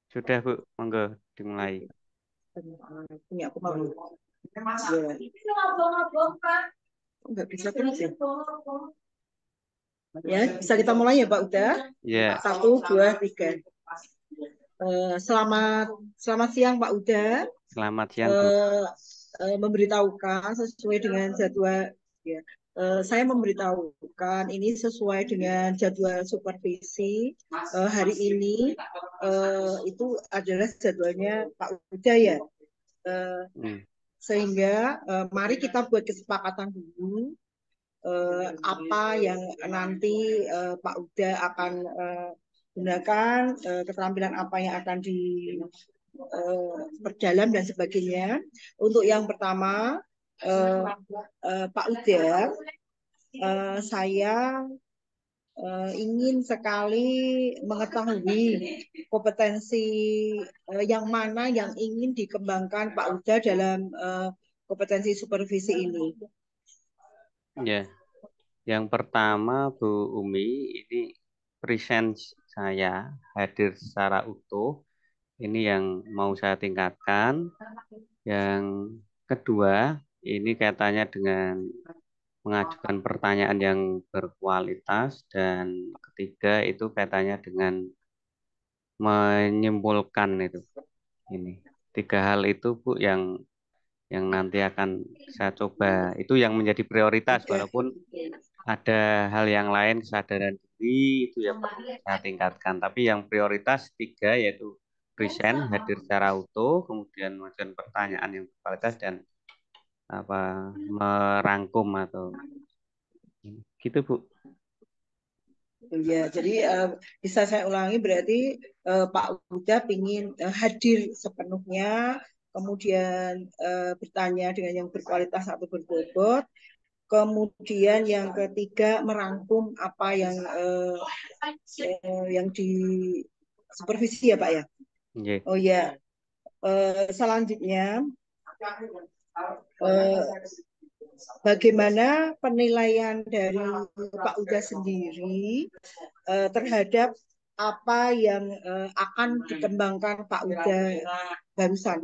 Sudah, Bu. Monggo dimulai. Punya aku mau. Nggak bisa terus ya. Ya, bisa kita mulai ya, Pak. Udah. Ya, Satu, dua, tiga. Selamat selamat siang, Pak Uda. selamat siang, Bu. Eh, Memberitahukan sesuai dengan jadwal ya. Saya memberitahukan ini sesuai dengan jadwal supervisi hari ini itu adalah jadwalnya Pak Uda ya. Eh, Hmm. Sehingga mari kita buat kesepakatan dulu apa yang nanti Pak Uda akan gunakan, keterampilan apa yang akan diperdalam dan sebagainya. Untuk yang pertama, eh, Pak Uda, saya ingin sekali mengetahui kompetensi yang mana yang ingin dikembangkan Pak Uda dalam kompetensi supervisi ini. Ya, yang pertama Bu Umi, ini present saya hadir secara utuh. Ini yang mau saya tingkatkan. Yang kedua, ini kaitannya dengan mengajukan pertanyaan yang berkualitas. Dan ketiga, itu kaitannya dengan menyimpulkan itu. Ini tiga hal itu Bu yang nanti akan saya coba. Itu yang menjadi prioritas, Tiga. walaupun ada hal yang lain, kesadaran diri itu ya perlu saya tingkatkan. Tapi yang prioritas tiga yaitu present, hadir secara utuh, kemudian mengajukan pertanyaan yang berkualitas dan apa merangkum atau gitu Bu. Ya, jadi bisa saya ulangi berarti Pak Huda ingin hadir sepenuhnya, kemudian bertanya dengan yang berkualitas atau berbobot, kemudian yang ketiga merangkum apa yang di supervisi ya Pak ya. Nggih. Oh ya, selanjutnya eh, bagaimana penilaian dari Pak Uda sendiri terhadap apa yang akan dikembangkan Pak Uda barusan.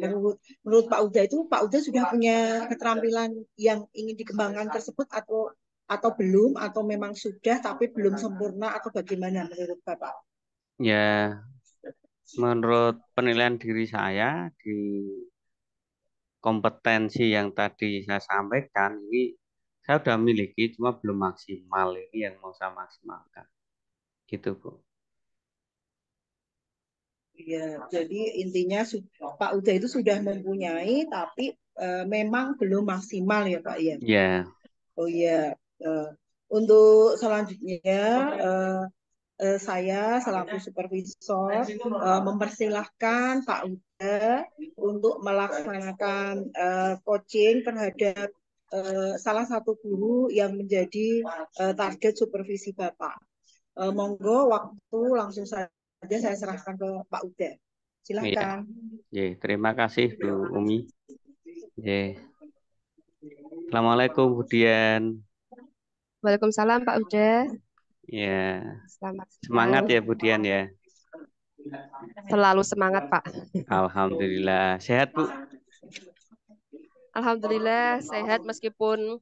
Menurut Pak Uda itu Pak Uda sudah punya keterampilan yang ingin dikembangkan tersebut atau belum atau memang sudah tapi belum sempurna atau bagaimana menurut Bapak? Ya, menurut penilaian diri saya di kompetensi yang tadi saya sampaikan ini saya sudah miliki cuma belum maksimal, ini yang mau saya maksimalkan gitu Bu. Ya, jadi intinya Pak Uda itu sudah mempunyai tapi memang belum maksimal ya Pak ya. Ya, Oh iya, eh, untuk selanjutnya saya selaku supervisor mempersilahkan Pak Uda untuk melaksanakan coaching terhadap salah satu guru yang menjadi target supervisi Bapak. Monggo waktu langsung saja saya serahkan ke Pak Uda. iya. Silahkan. Ya, terima kasih Bu Umi. Ya, Assalamualaikum Bu Dian. Waalaikumsalam Pak Uda. Ya, Selamat semangat siang. ya Bu Dian ya. Selalu semangat Pak. Alhamdulillah. Sehat Bu? Alhamdulillah sehat meskipun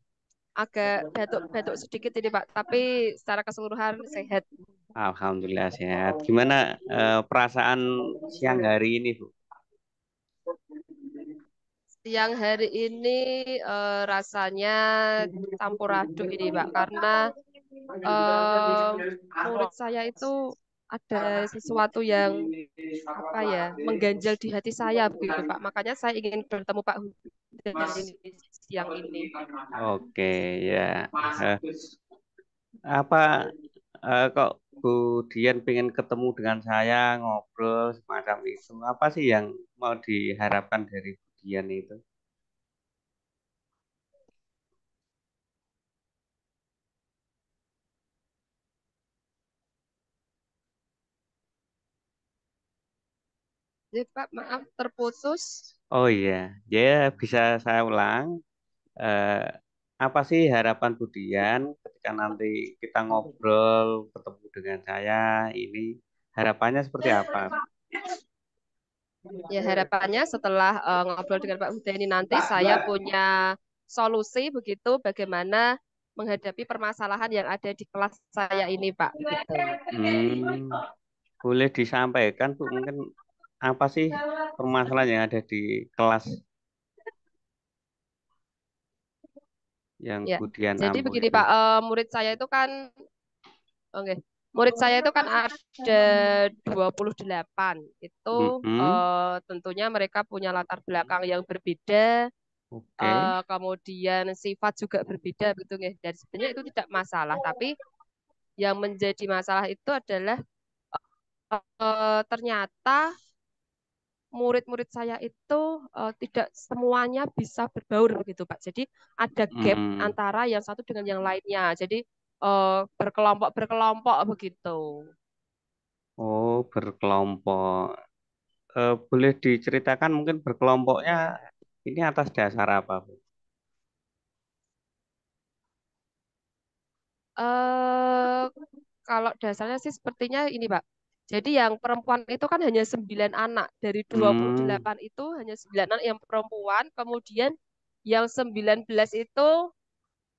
agak batuk-batuk sedikit ini Pak. Tapi secara keseluruhan sehat. Alhamdulillah sehat. Gimana perasaan siang hari ini Bu? Siang hari ini rasanya campur aduk ini Pak. Karena eh, murid saya itu ada sesuatu yang apa ya mengganjal di hati saya begitu Pak. Makanya saya ingin bertemu Pak Huda ini siang ini. Oke ya. Eh, apa kok Bu Dian pengen ketemu dengan saya ngobrol semacam itu? Apa sih yang mau diharapkan dari Bu Dian itu? Jadi Pak maaf terputus. Oh iya, ya bisa saya ulang. Eh, apa sih harapan Bu Dian ketika nanti kita ngobrol ketemu dengan saya ini harapannya seperti apa? Ya harapannya setelah ngobrol dengan Pak Huda ini nanti saya punya solusi begitu bagaimana menghadapi permasalahan yang ada di kelas saya ini Pak gitu. Hmm, boleh disampaikan Bu, mungkin apa sih permasalahan yang ada di kelas yang Ya. Budian Jadi ampu begini itu? Pak, murid saya itu kan oke. Murid saya itu kan ada 28. Itu Mm-mm. tentunya mereka punya latar belakang yang berbeda, Oke. kemudian sifat juga berbeda begitu ya. Dan sebenarnya itu tidak masalah, tapi yang menjadi masalah itu adalah ternyata murid-murid saya itu tidak semuanya bisa berbaur begitu Pak. Jadi ada gap Hmm. antara yang satu dengan yang lainnya. Jadi berkelompok-berkelompok begitu. Oh, berkelompok. Boleh diceritakan mungkin berkelompoknya ini atas dasar apa, Bu? eh Kalau dasarnya sih sepertinya ini, Pak. Jadi yang perempuan itu kan hanya 9 anak. Dari dua puluh Hmm. delapan itu hanya 9 anak yang perempuan. Kemudian yang 19 itu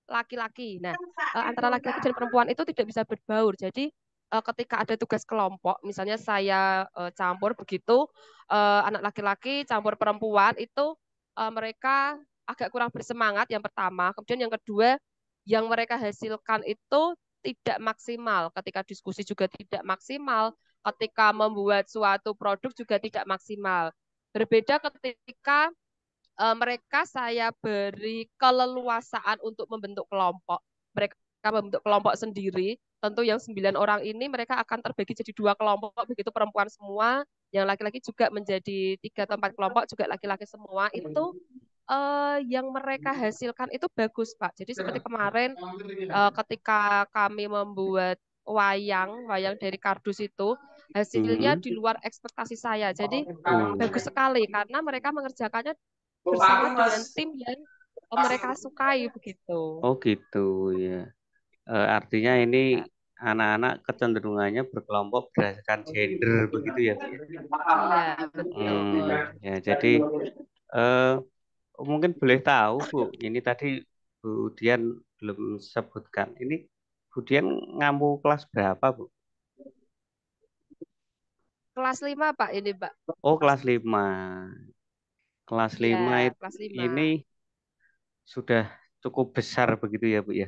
laki-laki. Nah, antara laki-laki dan perempuan itu tidak bisa berbaur. Jadi ketika ada tugas kelompok, misalnya saya campur begitu, anak laki-laki campur perempuan itu mereka agak kurang bersemangat yang pertama. Kemudian yang kedua, yang mereka hasilkan itu tidak maksimal. Ketika diskusi juga tidak maksimal. Ketika membuat suatu produk juga tidak maksimal. Berbeda ketika mereka saya beri keleluasaan untuk membentuk kelompok. Mereka membentuk kelompok sendiri. Tentu yang 9 orang ini mereka akan terbagi jadi 2 kelompok, begitu perempuan semua. Yang laki-laki juga menjadi 3 atau 4 kelompok, juga laki-laki semua. Itu yang mereka hasilkan itu bagus, Pak. Jadi seperti kemarin ketika kami membuat wayang dari kardus itu, hasilnya Mhm. di luar ekspektasi saya. Jadi Oh. bagus sekali karena mereka mengerjakannya bersama dengan tim yang mereka sukai begitu. Oh gitu ya. Artinya ini anak-anak kecenderungannya berkelompok berdasarkan gender begitu ya, Bu ya? Iya, betul. Ya jadi eh, mungkin boleh tahu Bu, ini tadi Bu Dian belum sebutkan. Ini Bu Dian ngampu kelas berapa Bu? Kelas 5 Pak ini, Pak. Oh kelas 5. Kelas Iya, 5 kelas 5. ini sudah cukup besar begitu ya Bu ya?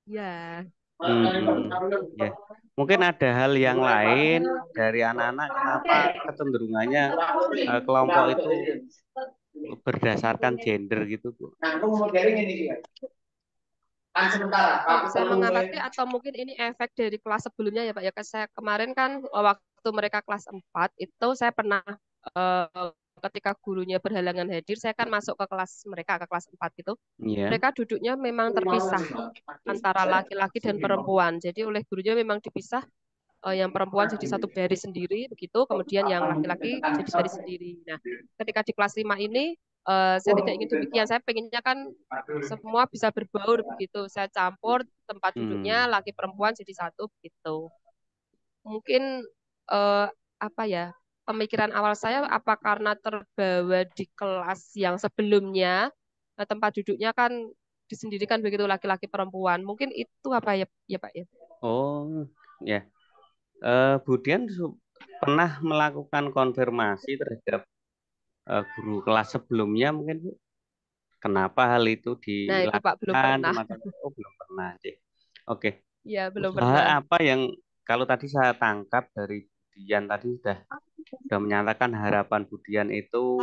Iya. Mm-mm. Ya, mungkin ada hal yang lain dari anak-anak kenapa kecenderungannya kelompok itu berdasarkan gender gitu, Bu. Kalau saya mengamati atau mungkin ini efek dari kelas sebelumnya ya Pak ya. Saya kemarin kan waktu mereka kelas 4 itu saya pernah ketika gurunya berhalangan hadir, saya kan masuk ke kelas mereka ke kelas 4 gitu. Iya. Mereka duduknya memang terpisah antara laki-laki dan perempuan. Jadi oleh gurunya memang dipisah, yang perempuan jadi satu baris sendiri begitu, kemudian yang laki-laki jadi baris sendiri. Nah, ketika di kelas 5 ini saya tidak ingin demikian. Saya pengennya kan semua bisa berbaur begitu. Saya campur tempat duduknya Hmm. laki perempuan jadi satu begitu. Mungkin eh, apa ya? Pemikiran awal saya apa karena terbawa di kelas yang sebelumnya, tempat duduknya kan disendirikan begitu laki-laki perempuan. Mungkin itu apa ya, ya Pak ya? Oh, ya. Bu Dian pernah melakukan konfirmasi terhadap guru kelas sebelumnya mungkin, Bu? Kenapa hal itu Nah, itu Pak belum dilakukan pernah. semacam itu? Oh, belum pernah, Cik. Oke. Ya, belum Usaha pernah. apa yang kalau tadi saya tangkap dari Budian tadi sudah menyatakan harapan Budian itu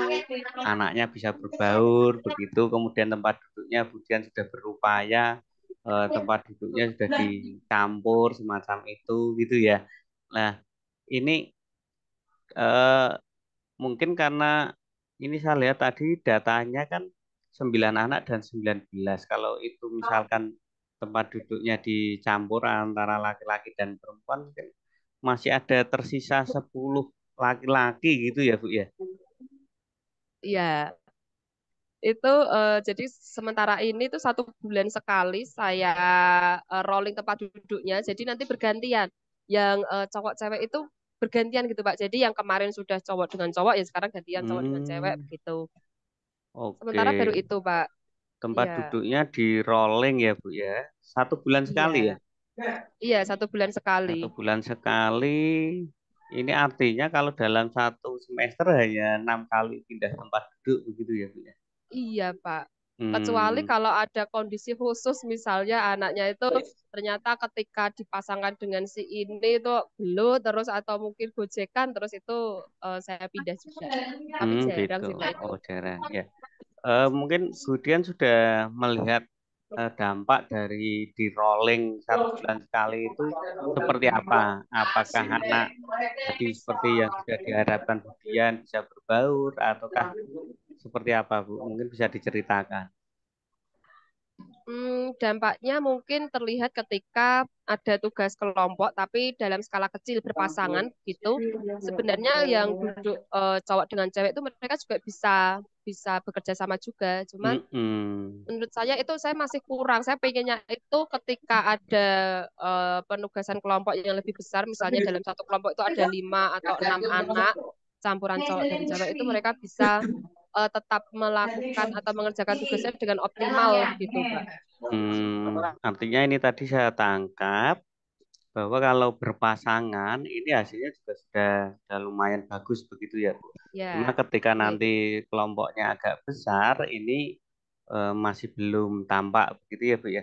anaknya bisa berbaur begitu, kemudian tempat duduknya Budian sudah berupaya tempat duduknya sudah dicampur semacam itu gitu ya. Nah, ini eh, mungkin karena ini saya lihat tadi datanya kan 9 anak dan 19. Kalau itu misalkan tempat duduknya dicampur antara laki-laki dan perempuan, mungkin masih ada tersisa 10 laki-laki gitu ya, Bu ya. Iya, itu jadi sementara ini tuh 1 bulan sekali saya rolling tempat duduknya. Jadi nanti bergantian. Yang cowok cewek itu bergantian gitu Pak. Jadi yang kemarin sudah cowok dengan cowok ya sekarang gantian cowok dengan cewek Hmm, begitu. oke. Sementara baru itu Pak. Tempat Iya, duduknya di rolling ya, Bu ya. 1 bulan sekali ya. iya, iya 1 bulan sekali. 1 bulan sekali. Ini artinya kalau dalam 1 semester hanya 6 kali pindah tempat duduk begitu ya, Bu ya. Iya Pak. Kecuali Hmm, kalau ada kondisi khusus misalnya anaknya itu ternyata ketika dipasangkan dengan si ini itu gelut terus atau mungkin gojekan terus itu saya pindah juga. Tapi jarang gitu. sih Pak itu. Oh, jarang ya. Mungkin Gudian sudah melihat dampak dari di rolling 1 bulan sekali itu seperti apa? Apakah anak tadi seperti yang sudah diharapkan Gudian bisa berbaur ataukah seperti apa, Bu? Mungkin bisa diceritakan. Dampaknya mungkin terlihat ketika ada tugas kelompok, tapi dalam skala kecil berpasangan gitu. Sebenarnya yang duduk cowok dengan cewek itu mereka juga bisa bisa bekerja sama juga. Cuman Mm-mm. menurut saya itu saya masih kurang. Saya pengennya itu ketika ada penugasan kelompok yang lebih besar, misalnya dalam satu kelompok itu ada 5 atau 6 anak campuran cowok dan cewek itu mereka bisa tetap melakukan atau mengerjakan tugasnya dengan optimal begitu, Pak. Artinya ini tadi saya tangkap bahwa kalau berpasangan ini hasilnya juga sudah lumayan bagus begitu ya, Bu. Cuma Ya, ketika ya nanti itu. kelompoknya agak besar ini masih belum tampak begitu ya, Bu ya.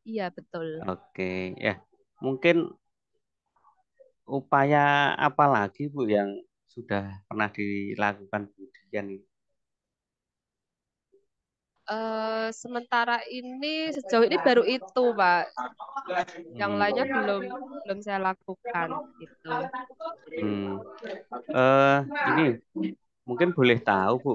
Iya, betul. Oke, ya. Mungkin upaya apa lagi, Bu, yang sudah pernah dilakukan Bu Dian ini? Sementara ini sejauh ini baru itu, Pak. Yang Hmm, lainnya belum belum saya lakukan gitu. hmm. Eh, ini mungkin boleh tahu, Bu,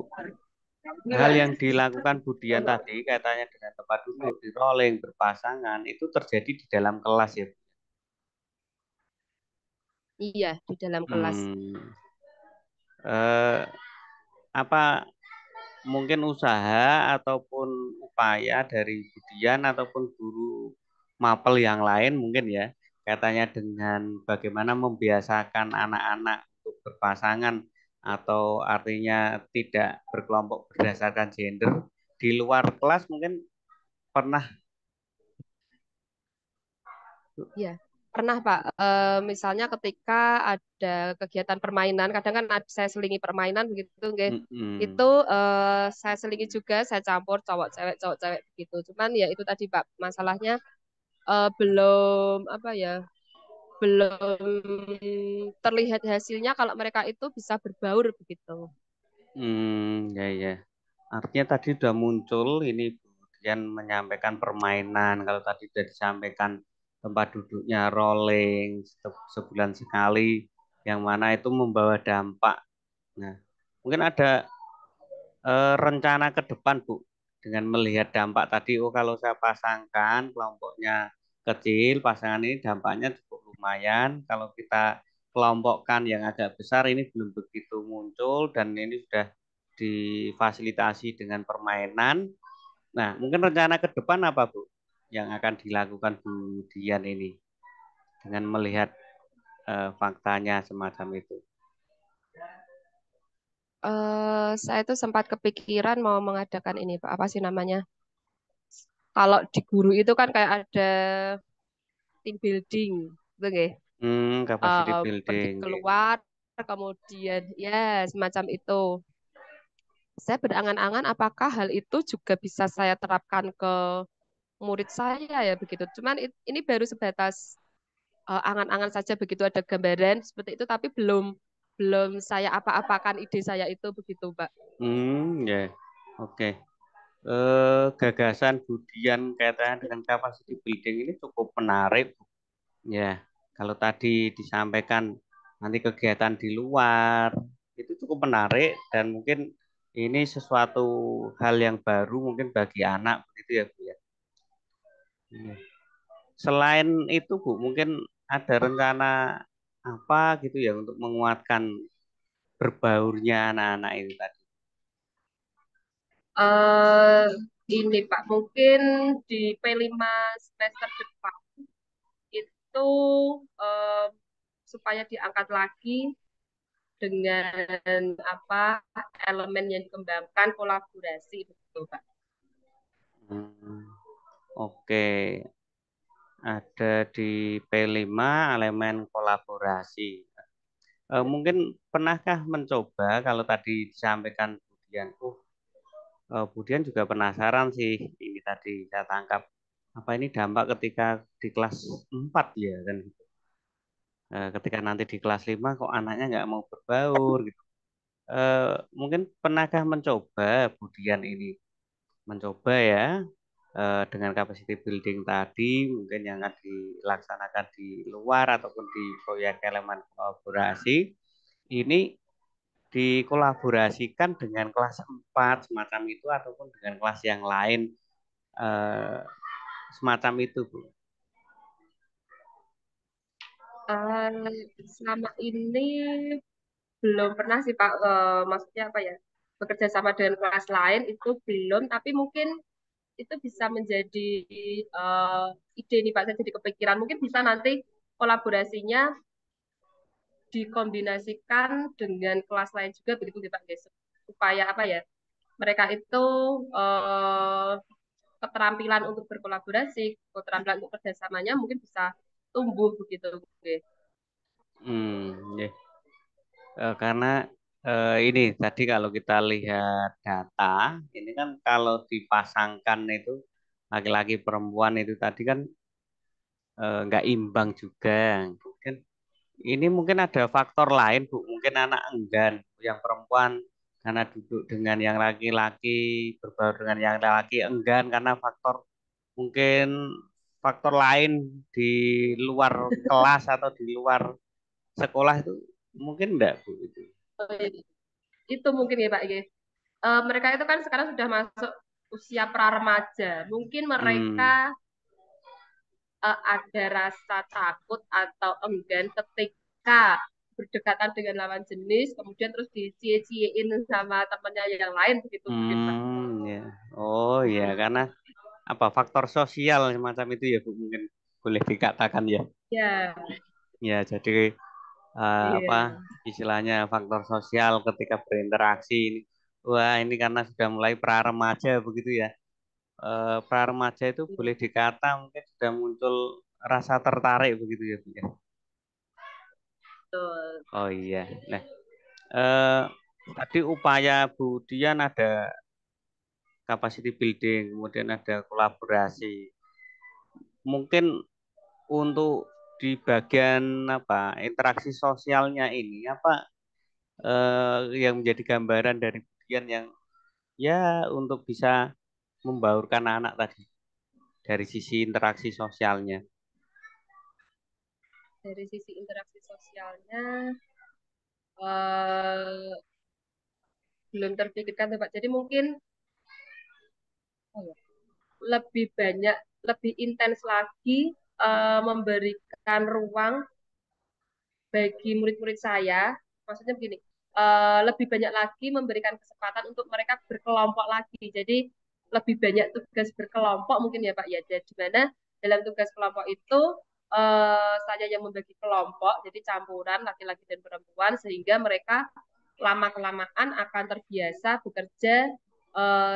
hal yang dilakukan Budian tadi katanya dengan tempat duduk di rolling berpasangan itu terjadi di dalam kelas ya. Bu? Iya, di dalam kelas. Hmm, eh, apa mungkin usaha ataupun upaya dari Budian ataupun guru mapel yang lain mungkin ya katanya dengan bagaimana membiasakan anak-anak untuk berpasangan atau artinya tidak berkelompok berdasarkan gender di luar kelas mungkin pernah. Iya, pernah Pak. Misalnya ketika ada kegiatan permainan, kadang kan saya selingi permainan begitu, nggih. Mm-mm. Itu saya selingi juga, saya campur cowok cewek begitu. Cuman ya itu tadi Pak, masalahnya belum apa ya, belum terlihat hasilnya kalau mereka itu bisa berbaur begitu. Ya ya. Artinya tadi sudah muncul ini kemudian menyampaikan permainan. Kalau tadi sudah disampaikan tempat duduknya rolling sebulan sekali, yang mana itu membawa dampak. Nah, mungkin ada rencana ke depan, Bu, dengan melihat dampak tadi. Oh, kalau saya pasangkan kelompoknya kecil, pasangan ini dampaknya cukup lumayan. Kalau kita kelompokkan yang agak besar, ini belum begitu muncul dan ini sudah difasilitasi dengan permainan. Nah, mungkin rencana ke depan apa, Bu, yang akan dilakukan Bu Dian ini dengan melihat faktanya semacam itu? Saya itu sempat kepikiran mau mengadakan ini Pak, apa sih namanya? Kalau di guru itu kan kayak ada team building, gitu nggih. Capacity Pergi building. keluar, kemudian ya semacam itu. Saya berangan-angan apakah hal itu juga bisa saya terapkan ke murid saya ya begitu. Cuman ini baru sebatas angan-angan saja begitu ada gambaran seperti itu, tapi belum belum saya apa-apakan ide saya itu begitu, Pak. Ya, oke. Gagasan Budian kaitannya dengan capacity building ini cukup menarik. Ya, kalau tadi disampaikan nanti kegiatan di luar itu cukup menarik dan mungkin ini sesuatu hal yang baru mungkin bagi anak begitu ya Bu ya. Iya. Selain itu Bu, mungkin ada rencana apa gitu ya untuk menguatkan berbaurnya anak-anak ini tadi. eh ini Pak, mungkin di P5 semester depan itu eh, supaya diangkat lagi dengan apa elemen yang dikembangkan kolaborasi begitu Pak. Hmm, oke, ada di P5 elemen kolaborasi. Mungkin pernahkah mencoba kalau tadi disampaikan Budian, Budian juga penasaran sih ini tadi saya tangkap apa ini dampak ketika di kelas 4 ya kan. Ketika nanti di kelas 5 kok anaknya nggak mau berbaur gitu. Mungkin pernahkah mencoba Budian ini mencoba ya dengan capacity building tadi mungkin yang akan dilaksanakan di luar ataupun di proyek elemen kolaborasi ini dikolaborasikan dengan kelas 4 semacam itu ataupun dengan kelas yang lain eh, semacam itu Bu. Selama ini belum pernah sih Pak, maksudnya apa ya, bekerja sama dengan kelas lain itu belum, tapi mungkin itu bisa menjadi eh, ide nih Pak, saya jadi kepikiran mungkin bisa nanti kolaborasinya dikombinasikan dengan kelas lain juga begitu nih Pak guys, supaya apa ya, mereka itu eh, keterampilan untuk berkolaborasi, keterampilan untuk kerjasamanya mungkin bisa tumbuh begitu. Oke. Ya. Karena ini tadi kalau kita lihat data ini kan kalau dipasangkan itu laki-laki perempuan itu tadi kan nggak imbang juga. Mungkin ini mungkin ada faktor lain, Bu. Mungkin anak enggan yang perempuan karena duduk dengan yang laki-laki, berbaur dengan yang laki enggan karena faktor mungkin faktor lain di luar kelas atau di luar sekolah itu mungkin enggak, Bu itu. Itu mungkin ya Pak ya. Mereka itu kan sekarang sudah masuk usia pra-remaja. Mungkin mereka Hmm. ada rasa takut atau enggan ketika berdekatan dengan lawan jenis, kemudian terus dicie-ciein sama temannya yang lain begitu mungkin Pak. Ya. Oh ya, karena apa faktor sosial semacam itu ya Bu mungkin boleh dikatakan ya. Ya, Ya, jadi apa iya. istilahnya faktor sosial ketika berinteraksi ini. Wah, ini karena sudah mulai pra remaja begitu ya. Pra remaja itu boleh dikata mungkin sudah muncul rasa tertarik begitu ya Bu ya. Betul. Oh iya. Nah, eh, tadi upaya Bu Dian ada capacity building, kemudian ada kolaborasi. Mungkin untuk di bagian apa interaksi sosialnya ini apa yang menjadi gambaran dari Budian yang ya untuk bisa membaurkan anak tadi dari sisi interaksi sosialnya. Dari sisi interaksi sosialnya eh, belum terpikirkan tuh Pak. Jadi mungkin oh ya, lebih banyak, lebih intens lagi memberikan ruang bagi murid-murid saya, maksudnya begini, lebih banyak lagi memberikan kesempatan untuk mereka berkelompok lagi. Jadi lebih banyak tugas berkelompok mungkin ya Pak ya. Jadi di mana dalam tugas kelompok itu saya yang membagi kelompok, jadi campuran laki-laki dan perempuan sehingga mereka lama kelamaan akan terbiasa bekerja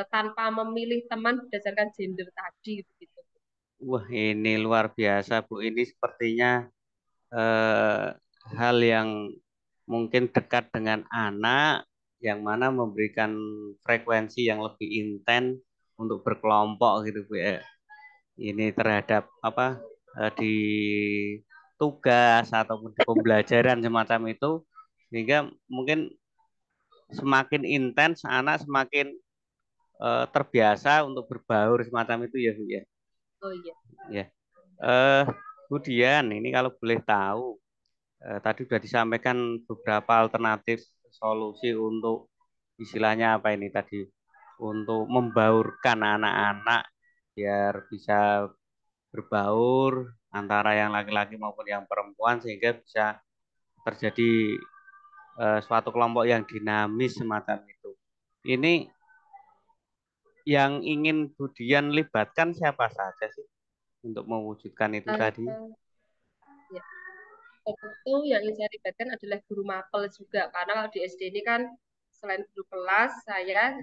tanpa memilih teman berdasarkan gender tadi begitu. Wah, ini luar biasa, Bu. Ini sepertinya eh, hal yang mungkin dekat dengan anak, yang mana memberikan frekuensi yang lebih intens untuk berkelompok gitu, Bu. Ini terhadap apa di tugas ataupun di pembelajaran semacam itu, sehingga mungkin semakin intens anak semakin terbiasa untuk berbaur semacam itu ya, Bu ya. Oh iya. Ya. Eh, Kemudian ini kalau boleh tahu, tadi sudah disampaikan beberapa alternatif solusi untuk istilahnya apa ini tadi, untuk membaurkan anak-anak biar bisa berbaur antara yang laki-laki maupun yang perempuan sehingga bisa terjadi suatu kelompok yang dinamis semacam itu. Ini yang ingin Budian libatkan siapa saja sih untuk mewujudkan itu tadi? Uh, ya. Tentu yang ingin saya libatkan adalah guru mapel juga, karena kalau di SD ini kan selain guru kelas, saya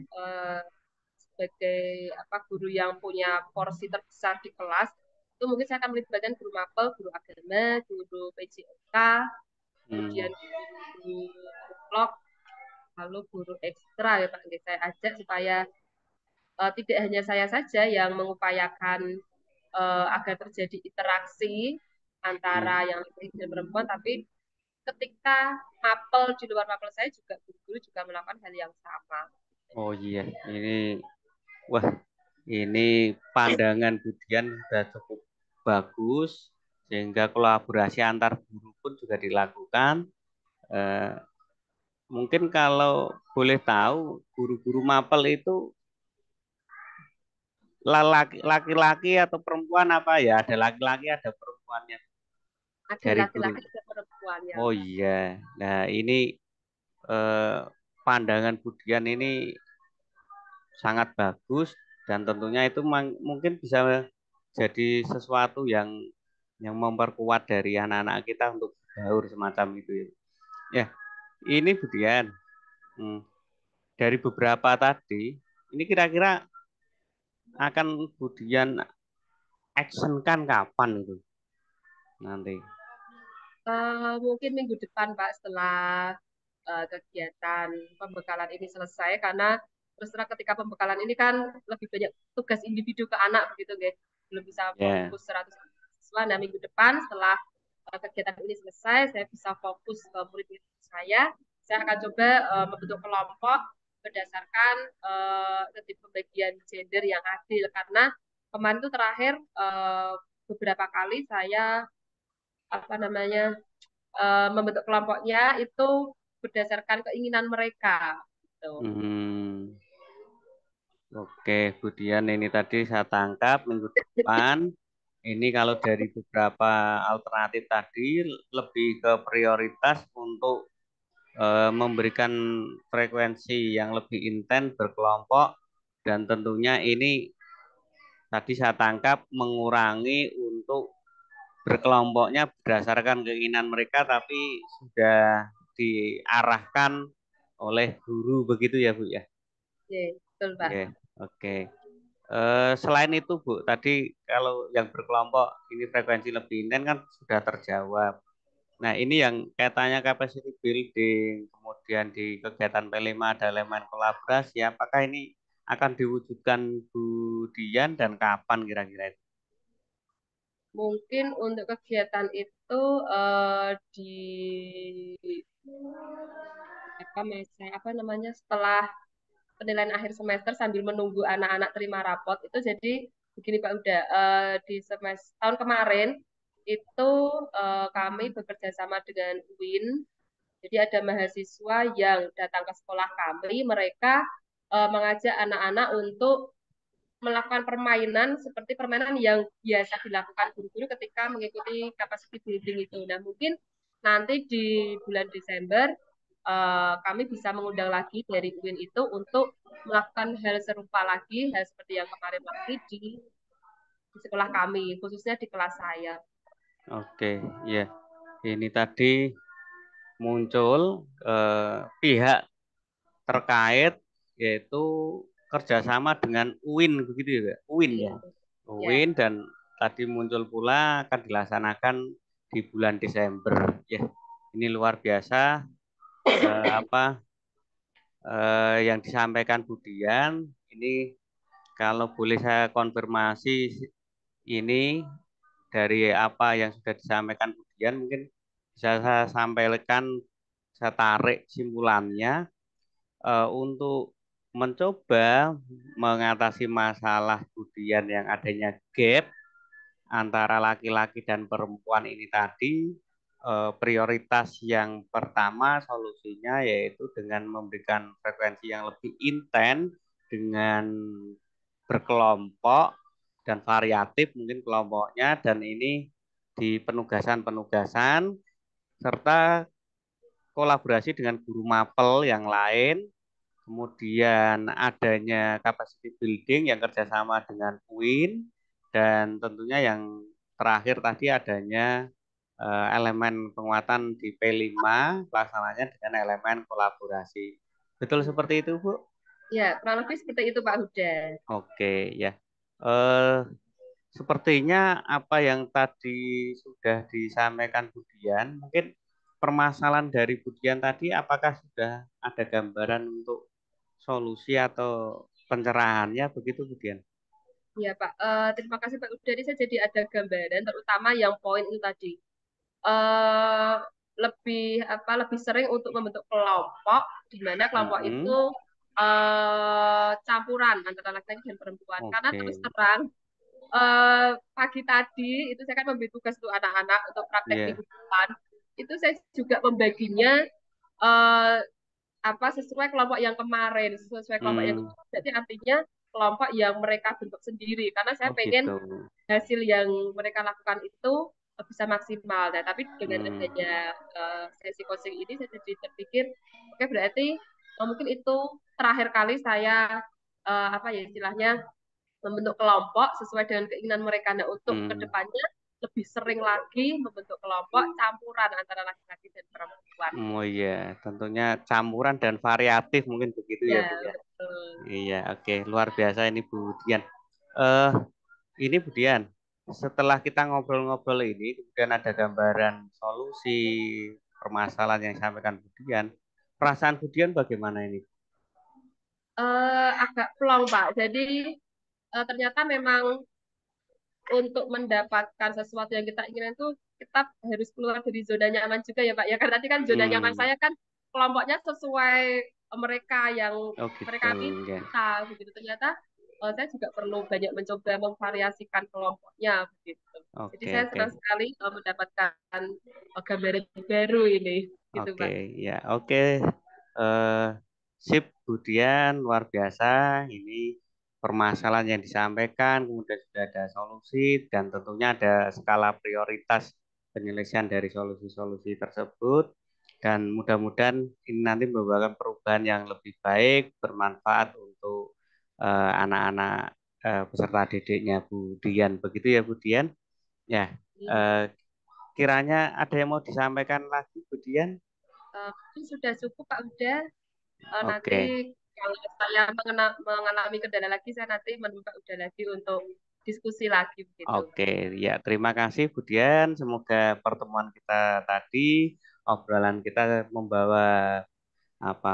sebagai guru yang punya porsi terbesar di kelas, itu mungkin saya akan melibatkan guru mapel, guru agama, guru PJOK, Hmm. kemudian guru vlog, lalu guru ekstra ya Pak. Saya ajak supaya tidak hanya saya saja yang mengupayakan agar terjadi interaksi Hmm. antara yang laki dan perempuan, tapi ketika mapel di luar mapel saya juga guru-guru juga melakukan hal yang sama. Oh iya, wah, ini pandangan Budian sudah cukup bagus, sehingga kolaborasi antar guru pun juga dilakukan. Eh, Mungkin kalau boleh tahu, guru-guru mapel itu laki-laki atau perempuan apa ya? Ada laki-laki, ada perempuannya Ada dari guru. laki-laki dan perempuan yang Oh iya, nah ini eh, pandangan Budian ini sangat bagus dan tentunya itu mungkin bisa jadi sesuatu yang memperkuat dari anak-anak kita untuk berbaur semacam itu ya. Ya, ini Budian, hmm, dari beberapa tadi, ini kira-kira akan Budian actionkan kapan itu nanti? mungkin minggu depan Pak, setelah kegiatan pembekalan ini selesai, karena terus terang ketika pembekalan ini kan lebih banyak tugas individu ke anak begitu guys, belum bisa Ya, fokus 100% siswa. Nah minggu depan setelah kegiatan ini selesai, saya bisa fokus ke murid-murid saya akan coba membentuk kelompok berdasarkan tertib pembagian gender yang adil, karena kemarin itu terakhir beberapa kali saya membentuk kelompoknya itu berdasarkan keinginan mereka. Gitu. hmm, oke, Budian ini tadi saya tangkap minggu depan. Ini kalau dari beberapa alternatif tadi lebih ke prioritas untuk memberikan frekuensi yang lebih intens berkelompok dan tentunya ini tadi saya tangkap mengurangi untuk berkelompoknya berdasarkan keinginan mereka tapi sudah diarahkan oleh guru begitu ya Bu ya. Oke, betul Pak. Oke, oke. Selain itu Bu, tadi kalau yang berkelompok ini frekuensi lebih intens kan sudah terjawab. Nah, ini yang kaitannya capacity building, kemudian di kegiatan P5 ada elemen kolaborasi, apakah ini akan diwujudkan Bu Dian dan kapan kira-kira itu? Mungkin untuk kegiatan itu di setelah penilaian akhir semester sambil menunggu anak-anak terima rapot itu, jadi begini Pak Uda, di semester tahun kemarin itu kami bekerja sama dengan UIN. Jadi ada mahasiswa yang datang ke sekolah kami, mereka mengajak anak-anak untuk melakukan permainan seperti permainan yang biasa dilakukan guru-guru ketika mengikuti capacity building itu. Nah, mungkin nanti di bulan Desember kami bisa mengundang lagi dari UIN itu untuk melakukan hal serupa lagi, hal seperti yang kemarin lagi di sekolah kami, khususnya di kelas saya. Oke, ya. Ini tadi muncul pihak terkait yaitu kerjasama dengan UIN begitu ya, Kak? UIN ya. Ya, UIN dan tadi muncul pula akan dilaksanakan di bulan Desember. Ya, ini luar biasa apa yang disampaikan Budian. Ini kalau boleh saya konfirmasi ini dari apa yang sudah disampaikan Budian mungkin bisa saya sampaikan, saya tarik simpulannya untuk mencoba mengatasi masalah Budian yang adanya gap antara laki-laki dan perempuan ini tadi, prioritas yang pertama solusinya yaitu dengan memberikan frekuensi yang lebih intens dengan berkelompok dan variatif mungkin kelompoknya, dan ini di penugasan-penugasan serta kolaborasi dengan guru mapel yang lain, kemudian adanya capacity building yang kerjasama dengan UIN, dan tentunya yang terakhir tadi adanya elemen penguatan di P5 pelaksananya dengan elemen kolaborasi. Betul seperti itu, Bu? Ya, kurang lebih seperti itu Pak Huda. Oke, ya. Eh, Sepertinya apa yang tadi sudah disampaikan Budian, mungkin permasalahan dari Budian tadi, apakah sudah ada gambaran untuk solusi atau pencerahannya begitu, Budian? Ya Pak, terima kasih Pak Huda. Ini saya jadi ada gambaran, terutama yang poin itu tadi. eh lebih sering untuk membentuk kelompok di mana kelompok itu Mm-mm. campuran antara laki-laki dan perempuan. Karena Oke. terus terang pagi tadi itu saya kan memberi tugas untuk anak-anak untuk praktek Iya. minggu depan. Itu saya juga membaginya eh, sesuai kelompok yang kemarin, sesuai kelompok yang Hmm. jadi artinya kelompok yang mereka bentuk sendiri. Karena saya Oh pengen gitu. hasil yang mereka lakukan itu bisa maksimal. Nah, tapi dengan Hmm. adanya sesi coaching ini saya jadi terpikir, oke berarti mungkin itu terakhir kali saya istilahnya membentuk kelompok sesuai dengan keinginan mereka. Nah, untuk Hmm. kedepannya lebih sering lagi membentuk kelompok campuran antara laki-laki dan perempuan. Oh iya, tentunya campuran dan variatif mungkin begitu ya, Bu Ya, ya. betul. Iya, oke, luar biasa ini Bu Dian. Eh, ini Bu Dian, setelah kita ngobrol-ngobrol ini, kemudian ada gambaran solusi permasalahan yang disampaikan Bu Dian. Perasaan Bu Dian bagaimana ini? Agak plong, Pak. Jadi ternyata memang untuk mendapatkan sesuatu yang kita inginkan itu kita harus keluar dari zona nyaman juga ya Pak. Ya kan tadi kan zona nyaman Hmm, saya kan kelompoknya sesuai mereka yang oh gitu mereka ya. minta begitu. Ternyata saya juga perlu banyak mencoba memvariasikan kelompoknya begitu. Jadi Oke, saya oke. senang sekali mendapatkan gambaran baru ini gitu Oke, Pak. ya, oke. Eh, Sip, Budian, luar biasa. Ini permasalahan yang disampaikan, kemudian sudah ada solusi, dan tentunya ada skala prioritas penyelesaian dari solusi-solusi tersebut. Dan mudah-mudahan ini nanti membawa perubahan yang lebih baik, bermanfaat untuk anak-anak peserta didiknya Bu Dian. Begitu ya, Bu Dian? Ya, eh, kiranya ada yang mau disampaikan lagi, Bu Dian? Mungkin sudah cukup Pak udah. Nanti Oke, kalau saya mengalami kendala lagi, saya nanti menimpa udah lagi untuk diskusi lagi begitu. oke. Ya, terima kasih Budian. Semoga pertemuan kita tadi, obrolan kita membawa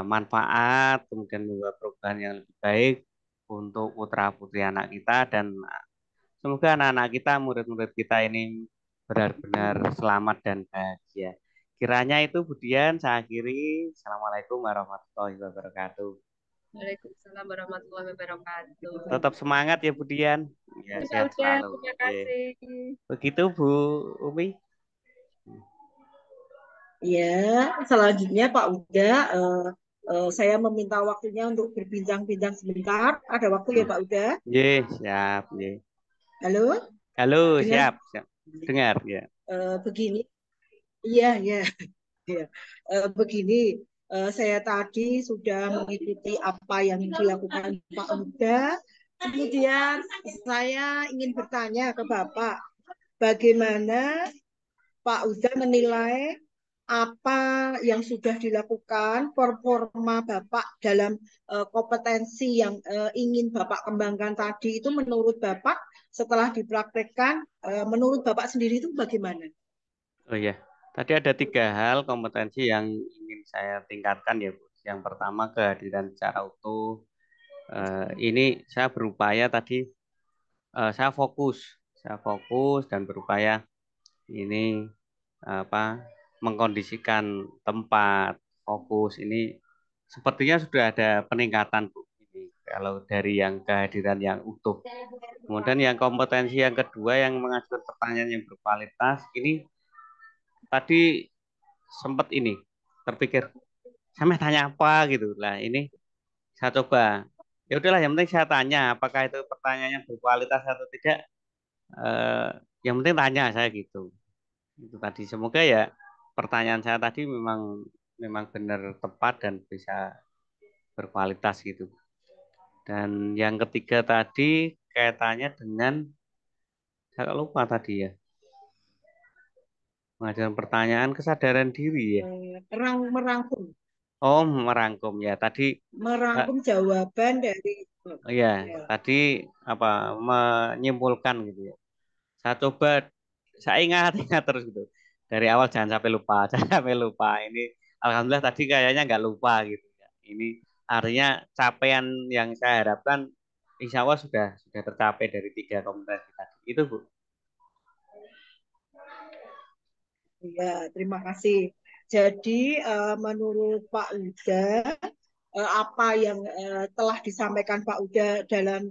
manfaat, kemudian membawa perubahan yang lebih baik untuk putra-putri anak kita dan semoga anak-anak kita, murid-murid kita ini benar-benar selamat dan bahagia. Kiranya itu Budian, saya akhiri. Assalamualaikum warahmatullahi wabarakatuh. Waalaikumsalam warahmatullahi wabarakatuh. Tetap semangat ya Budian. Ya, Ya, sehat udah, selalu. terima Oke. kasih. Begitu Bu Umi. Ya, selanjutnya Pak Uda, saya meminta waktunya untuk berbincang-bincang sebentar. Ada waktu ya Pak Uda? Ye, siap, ye. Halo, Halo, dengar siap, siap. Dengar, ya. begini. Iya, iya, iya. Begini, saya tadi sudah mengikuti apa yang dilakukan Pak Uda. Kemudian saya ingin bertanya ke Bapak, bagaimana Pak Uda menilai apa yang sudah dilakukan, performa Bapak dalam kompetensi yang ingin Bapak kembangkan tadi itu menurut Bapak setelah dipraktekkan, menurut Bapak sendiri itu bagaimana? Oh ya, tadi ada tiga hal kompetensi yang ingin saya tingkatkan ya, Bu. Yang pertama kehadiran secara utuh. Ini saya berupaya tadi, saya fokus dan berupaya ini apa mengkondisikan tempat fokus ini sepertinya sudah ada peningkatan Bu ini kalau dari yang kehadiran yang utuh. Kemudian yang kompetensi yang kedua yang mengajukan pertanyaan yang berkualitas ini tadi sempat ini terpikir saya mau tanya apa gitu lah ini saya coba ya udahlah yang penting saya tanya apakah itu pertanyaannya berkualitas atau tidak eh, yang penting tanya saya gitu itu tadi semoga ya pertanyaan saya tadi memang memang benar tepat dan bisa berkualitas gitu dan yang ketiga tadi kaitannya dengan saya lupa tadi ya Mengajukan pertanyaan kesadaran diri ya. Merangkum, Oh, merangkum ya. Tadi eh, merangkum jawaban dari ya, ya. tadi apa menyimpulkan gitu ya. Saya coba, saya ingat terus gitu. Dari awal jangan sampai lupa, jangan sampai lupa. Ini alhamdulillah tadi kayaknya nggak lupa gitu ya. Ini artinya capaian yang saya harapkan insya Allah sudah tercapai dari 3 kompetensi tadi. Itu Bu. Ya, terima kasih. Jadi menurut Pak Uda, apa yang telah disampaikan Pak Uda dalam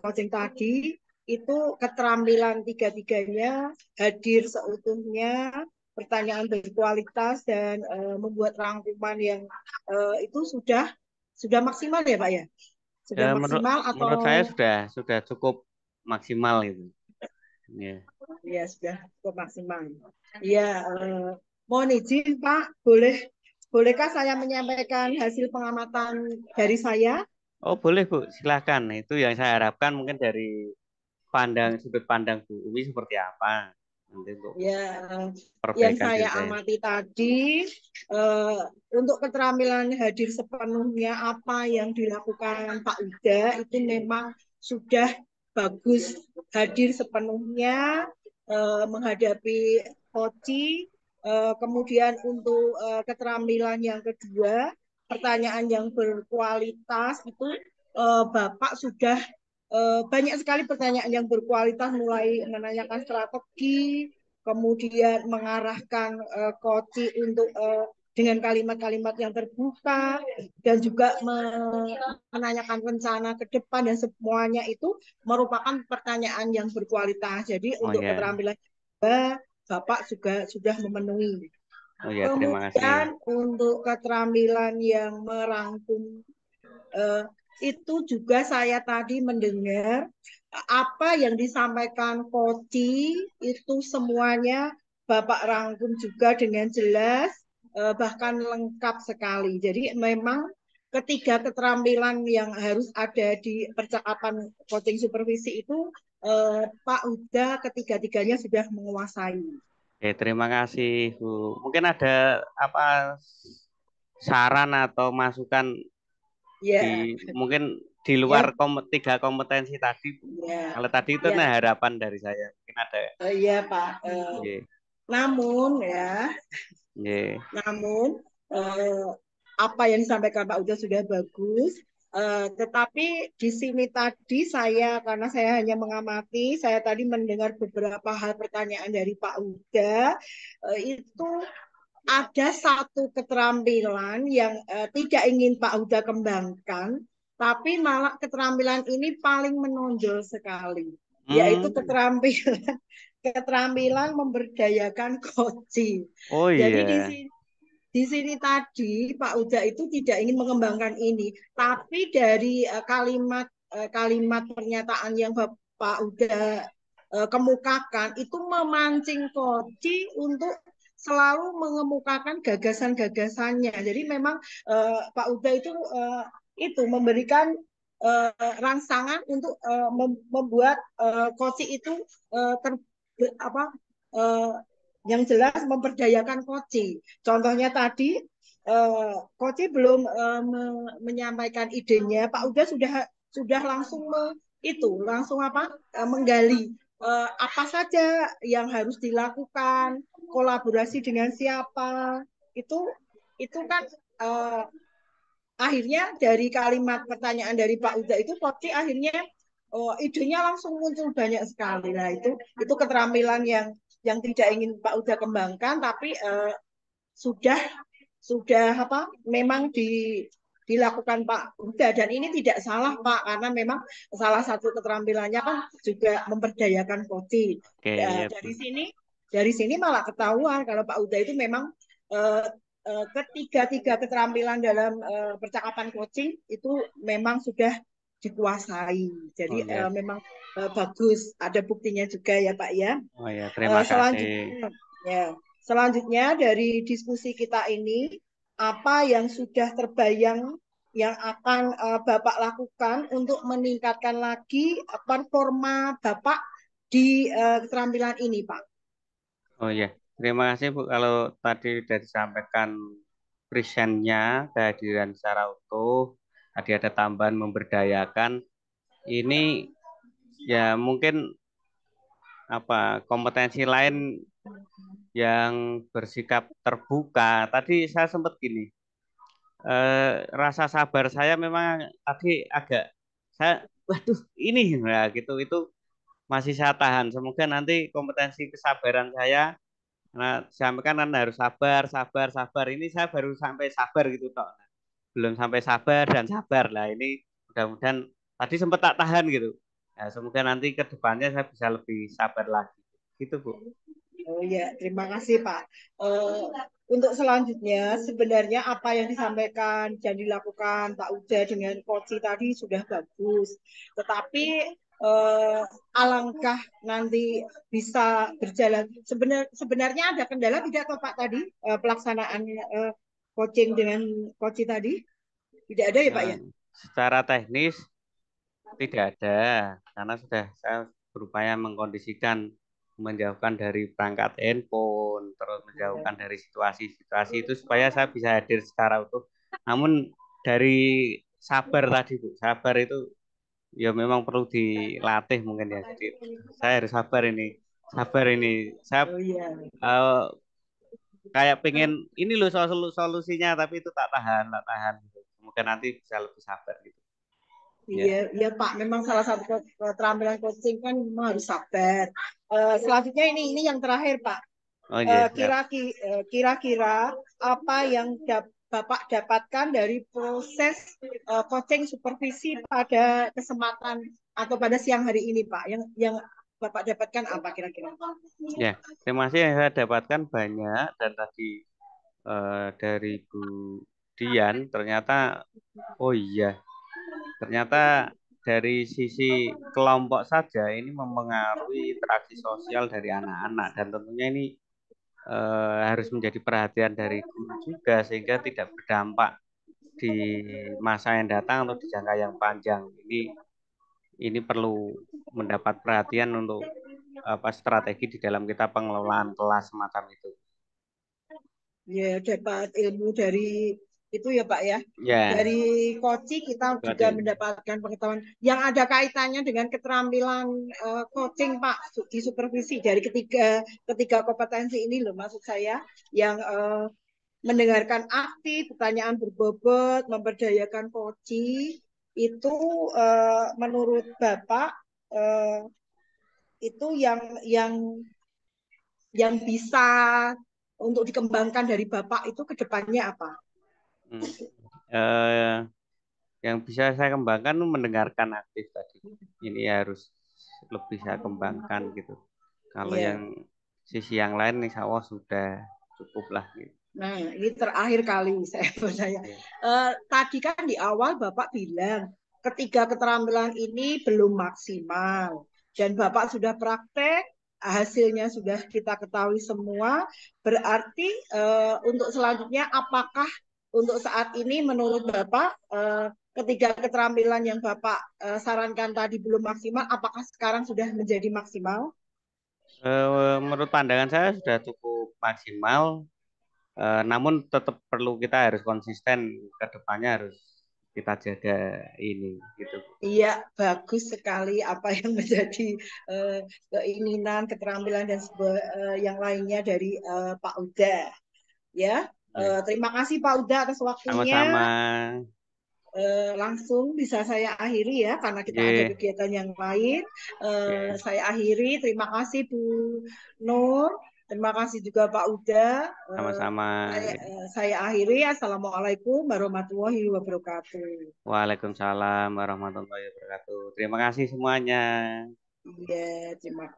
coaching tadi itu keterampilan tiga-tiganya hadir seutuhnya, pertanyaan berkualitas dan membuat rangkuman yang itu sudah maksimal ya Pak ya? Sudah Menurut maksimal menurut saya atau sudah cukup maksimal itu. Ya. ya sudah cukup maksimal. Ya, mohon izin Pak, bolehkah saya menyampaikan hasil pengamatan dari saya? Oh boleh Bu, silakan. Itu yang saya harapkan mungkin dari sudut pandang Bu Umi seperti apa nanti untuk Ya, yang perbaikan saya diri saya. amati tadi eh, untuk keterampilan hadir sepenuhnya apa yang dilakukan Pak Uda itu memang sudah bagus, hadir sepenuhnya menghadapi koci. Kemudian untuk keterampilan yang kedua, pertanyaan yang berkualitas itu Bapak sudah banyak sekali pertanyaan yang berkualitas, mulai menanyakan strategi, kemudian mengarahkan koci untuk dengan kalimat-kalimat yang terbuka, dan juga menanyakan rencana ke depan, dan semuanya itu merupakan pertanyaan yang berkualitas. Jadi Oh untuk ya, keterampilan Bapak juga sudah memenuhi. oh ya, terima kasih. Kemudian untuk keterampilan yang merangkum eh, itu juga saya tadi mendengar apa yang disampaikan Koci itu semuanya Bapak rangkum juga dengan jelas, bahkan lengkap sekali. Jadi memang ketiga keterampilan yang harus ada di percakapan coaching supervisi itu Pak Uda ketiga-tiganya sudah menguasai. Oke, terima kasih Bu. Mungkin ada apa saran atau masukan Ya, di mungkin di ya, luar 3 kompetensi tadi Bu. ya, Kalau tadi itu nah ya, harapan dari saya mungkin ada. ya Pak. Ye, Namun ya, ye. Namun apa yang disampaikan Pak Uda sudah bagus. Tetapi di sini tadi saya, karena saya hanya mengamati, saya tadi mendengar beberapa hal pertanyaan dari Pak Uda, itu ada satu keterampilan yang tidak ingin Pak Uda kembangkan, tapi malah keterampilan ini paling menonjol sekali, yaitu Hmm. keterampilan memberdayakan coaching. Oh Jadi iya. di sini tadi Pak Uda itu tidak ingin mengembangkan ini, tapi dari kalimat pernyataan yang Pak Uda kemukakan itu memancing Koci untuk selalu mengemukakan gagasan-gagasannya. Jadi memang Pak Uda itu memberikan rangsangan untuk membuat Koci itu ter, apa uh, yang jelas memperdayakan Koci. Contohnya tadi Koci belum menyampaikan idenya, Pak Uda sudah langsung langsung menggali apa saja yang harus dilakukan, kolaborasi dengan siapa. Itu itu kan akhirnya dari kalimat pertanyaan dari Pak Uda itu Koci akhirnya idenya langsung muncul banyak sekali. Nah, itu keterampilan yang tidak ingin Pak Uda kembangkan, tapi sudah memang dilakukan Pak Uda, dan ini tidak salah Pak, karena memang salah satu keterampilannya kan juga memperdayakan Koci. Oke, Ya, ya Bu. dari sini malah ketahuan kalau Pak Uda itu memang uh, ketiga-tiga keterampilan dalam percakapan coaching itu memang sudah dikuasai. Oh Jadi ya. memang bagus, ada buktinya juga ya Pak ya. Oh ya, terima kasih. Selanjutnya, ya, selanjutnya dari diskusi kita ini, apa yang sudah terbayang yang akan Bapak lakukan untuk meningkatkan lagi performa Bapak di keterampilan ini, Pak? Oh ya, terima kasih Bu. Kalau tadi sudah disampaikan presentnya, kehadiran secara utuh, tadi ada tambahan memberdayakan. Ini ya mungkin kompetensi lain yang bersikap terbuka. Tadi saya sempat gini, rasa sabar saya memang tadi agak waduh ini nah gitu itu masih saya tahan. Semoga nanti kompetensi kesabaran saya, nah sampaikan kan harus sabar, sabar, sabar. Ini saya baru sampai sabar gitu toh. Belum sampai sabar dan sabar lah. Ini mudah-mudahan tadi sempat tak tahan gitu. Nah, semoga nanti ke depannya saya bisa lebih sabar lagi. Gitu, Bu. Oh ya, terima kasih Pak. Eh, untuk selanjutnya, sebenarnya apa yang disampaikan dan dilakukan Pak Uda dengan Koci tadi sudah bagus. Tetapi alangkah nanti bisa berjalan. Sebenarnya ada kendala tidak Pak tadi pelaksanaan coaching dengan Koci tadi? Tidak ada ya Pak Eh, ya? secara teknis tidak ada, karena sudah saya berupaya mengkondisikan, menjauhkan dari perangkat handphone, terus menjauhkan dari situasi-situasi itu supaya saya bisa hadir secara utuh. Namun dari sabar tadi, Bu, sabar itu ya memang perlu dilatih mungkin ya. Jadi saya harus sabar ini, sabar ini. Saya Oh iya. eh, kayak pengen ini loh solusinya, tapi itu tak tahan. Gitu. Semoga nanti bisa lebih sabar gitu. Iya, Ya. iya Pak. Memang salah satu keterampilan coaching kan memang harus sabar. Selanjutnya ini yang terakhir Pak. Oh iya, siap. Kira-kira apa yang Bapak dapatkan dari proses coaching supervisi pada kesempatan atau pada siang hari ini Pak? Yang Bapak dapatkan apa kira-kira? Ya, terima kasih yang saya dapatkan banyak dan tadi dari Bu Dian ternyata oh iya, ternyata dari sisi kelompok saja ini mempengaruhi interaksi sosial dari anak-anak dan tentunya ini harus menjadi perhatian dari guru juga sehingga tidak berdampak di masa yang datang atau di jangka yang panjang. Ini perlu mendapat perhatian untuk strategi di dalam kita pengelolaan kelas semacam itu. Ya, dapat ilmu dari itu ya Pak ya. Ya, Dari coaching kita itu juga ada. mendapatkan pengetahuan yang ada kaitannya dengan keterampilan coaching Pak di supervisi dari ketiga kompetensi ini loh maksud saya yang mendengarkan aktif, pertanyaan berbobot, memberdayakan coaching itu menurut Bapak eh, itu yang bisa untuk dikembangkan dari Bapak itu ke depannya apa? Hmm. Eh, yang bisa saya kembangkan itu mendengarkan aktif tadi. Ini harus lebih saya kembangkan gitu. Kalau yang Iya. sisi yang lain insya Allah sudah cukup lah gitu. Nah, ini terakhir kali saya bertanya. Ya. Tadi kan di awal Bapak bilang ketiga keterampilan ini belum maksimal dan Bapak sudah praktek, hasilnya sudah kita ketahui semua. Berarti untuk selanjutnya apakah untuk saat ini menurut Bapak ketiga keterampilan yang Bapak sarankan tadi belum maksimal, apakah sekarang sudah menjadi maksimal? Menurut pandangan saya sudah cukup maksimal. Namun tetap perlu kita harus konsisten ke depannya harus kita jaga ini gitu. Iya, bagus sekali apa yang menjadi eh, keinginan, keterampilan dan yang lainnya dari Pak Uda. Ya, Ya, terima kasih Pak Uda atas waktunya. sama-sama. Langsung bisa saya akhiri ya, karena kita ada Oke, kegiatan yang lain. oke. Saya akhiri. Terima kasih Bu Nur. Terima kasih juga Pak Uda. Sama-sama. Saya akhiri. Assalamualaikum warahmatullahi wabarakatuh. Waalaikumsalam warahmatullahi wabarakatuh. Terima kasih semuanya. Iya, terima kasih.